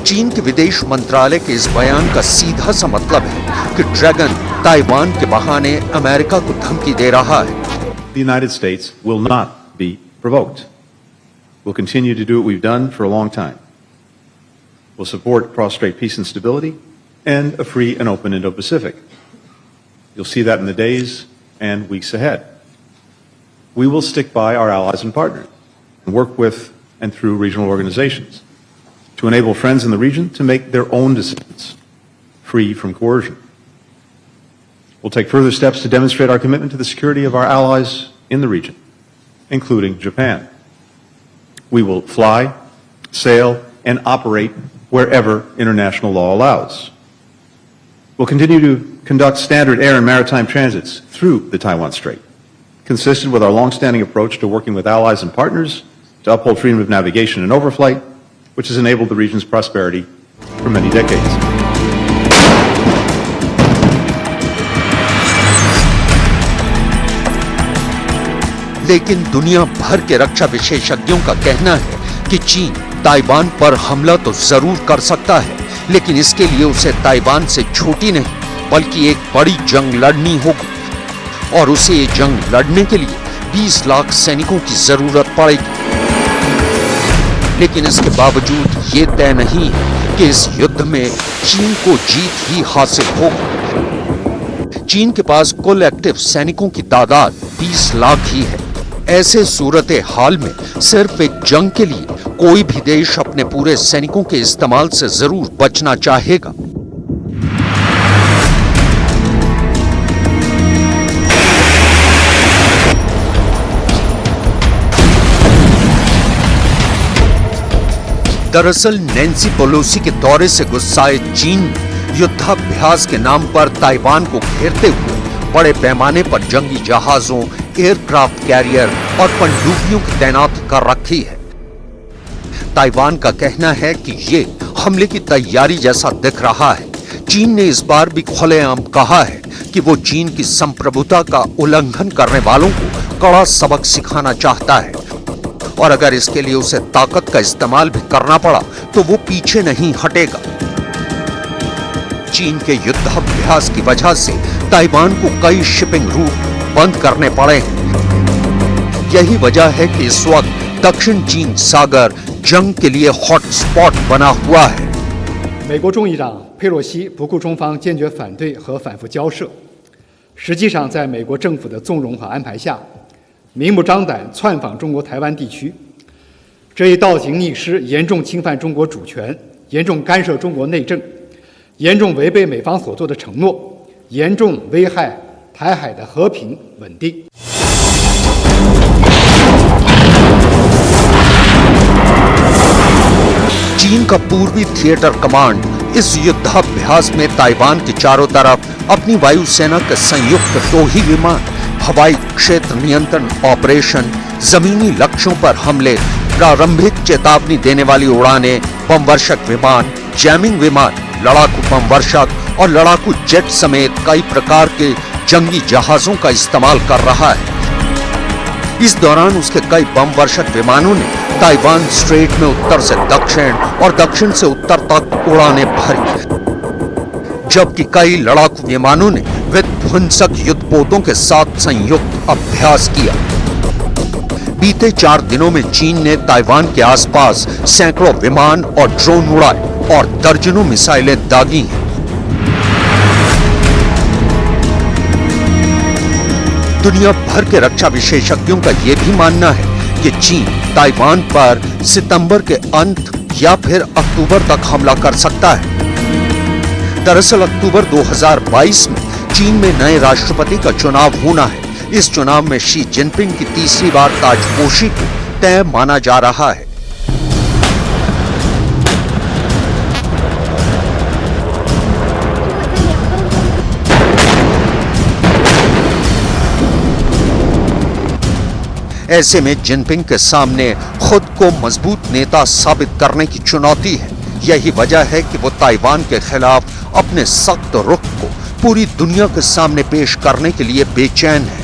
चीन के विदेश मंत्रालय के इस बयान का सीधा सा मतलब है कि ड्रैगन ताइवान के बहाने अमेरिका को धमकी दे रहा है। The United States will not be provoked. We'll continue to do what we've done for a long time. We'll support cross-strait peace and stability and a free and open Indo-Pacific. You'll see that in the days and weeks ahead. We will stick by our allies and partners and work with and through regional organizations to enable friends in the region to make their own decisions, free from coercion. We'll take further steps to demonstrate our commitment to the security of our allies in the region, including Japan. We will fly, sail, and operate wherever international law allows. We'll continue to conduct standard air and maritime transits through the Taiwan Strait, consistent with our long-standing approach to working with allies and partners to uphold freedom of navigation and overflight, which has enabled the region's prosperity for many decades. लेकिन दुनिया भर के रक्षा विशेषज्ञों का कहना है कि चीन ताइवान पर हमला तो जरूर कर सकता है, लेकिन इसके लिए उसे ताइवान से छोटी नहीं बल्कि एक बड़ी जंग लड़नी होगी और उसे ये जंग लड़ने के लिए 20 लाख सैनिकों की जरूरत पड़ेगी। लेकिन इसके बावजूद ये तय नहीं है कि इस युद्ध में चीन को जीत ही हासिल होगी। चीन के पास कुल एक्टिव सैनिकों की तादाद 20 लाख ही है। ऐसे सूरत हाल में सिर्फ एक जंग के लिए कोई भी देश अपने पूरे सैनिकों के इस्तेमाल से जरूर बचना चाहेगा। दरअसल नैन्सी पेलोसी के दौरे से गुस्साए चीन युद्धाभ्यास के नाम पर ताइवान को घेरते हुए बड़े पैमाने पर जंगी जहाजों, एयरक्राफ्ट कैरियर और पनडुब्बियों की तैनाती कर रखी है। ताइवान का कहना है कि ये हमले की तैयारी जैसा दिख रहा है। चीन ने इस बार भी खुलेआम कहा है कि वो चीन की संप्रभुता का उल्लंघन करने वालों को कड़ा सबक सिखाना चाहता है और अगर इसके लिए उसे ताकत का इस्तेमाल भी करना पड़ा तो वो पीछे नहीं हटेगा। चीन के युद्धाभ्यास की वजह से ताइवान को कई शिपिंग रूट बंद करने पड़े हैं। यही वजह है कि इस वक्त दक्षिण चीन सागर जंग के लिए हॉटस्पॉट बना हुआ है। 美国众议长佩洛西不顾中方坚决反对和反复交涉，实际上在美国政府的纵容和安排下，明目张胆窜访中国台湾地区，这一倒行逆施，严重侵犯中国主权，严重干涉中国内政，严重违背美方所做的承诺，严重危害台海的和平稳定。चीन का पूर्वी थिएटर कमांड इस युद्धाभ्यास में ताइवान के चारों तरफ अपनी वायुसेना के संयुक्त 2 ही विमान, हवाई क्षेत्र नियंत्रण ऑपरेशन, जमीनी लक्ष्यों पर हमले, प्रारंभिक चेतावनी देने वाली उड़ानें, बम वर्षक विमान, जैमिंग विमान, लड़ाकू बम वर्षक और लड़ाकू जेट समेत कई प्रकार के जंगी जहाजों का इस्तेमाल कर रहा है। इस दौरान उसके कई बम वर्षक विमानों ने ताइवान स्ट्रेट में उत्तर से दक्षिण और दक्षिण से उत्तर तक उड़ानें भरी, जबकि कई लड़ाकू विमानों ने विध्वंसक युद्धपोतों के साथ संयुक्त अभ्यास किया। बीते 4 दिनों में चीन ने ताइवान के आसपास सैकड़ों विमान और ड्रोन उड़ाए और दर्जनों मिसाइलें दागी हैं। दुनिया भर के रक्षा विशेषज्ञों का यह भी मानना है कि चीन ताइवान पर सितंबर के अंत या फिर अक्टूबर तक हमला कर सकता है। दरअसल अक्टूबर 2022 में चीन में नए राष्ट्रपति का चुनाव होना है। इस चुनाव में शी जिनपिंग की तीसरी बार ताजपोशी को तय माना जा रहा है। ऐसे में जिनपिंग के सामने खुद को मजबूत नेता साबित करने की चुनौती है। यही वजह है कि वो ताइवान के खिलाफ अपने सख्त रुख को पूरी दुनिया के सामने पेश करने के लिए बेचैन है।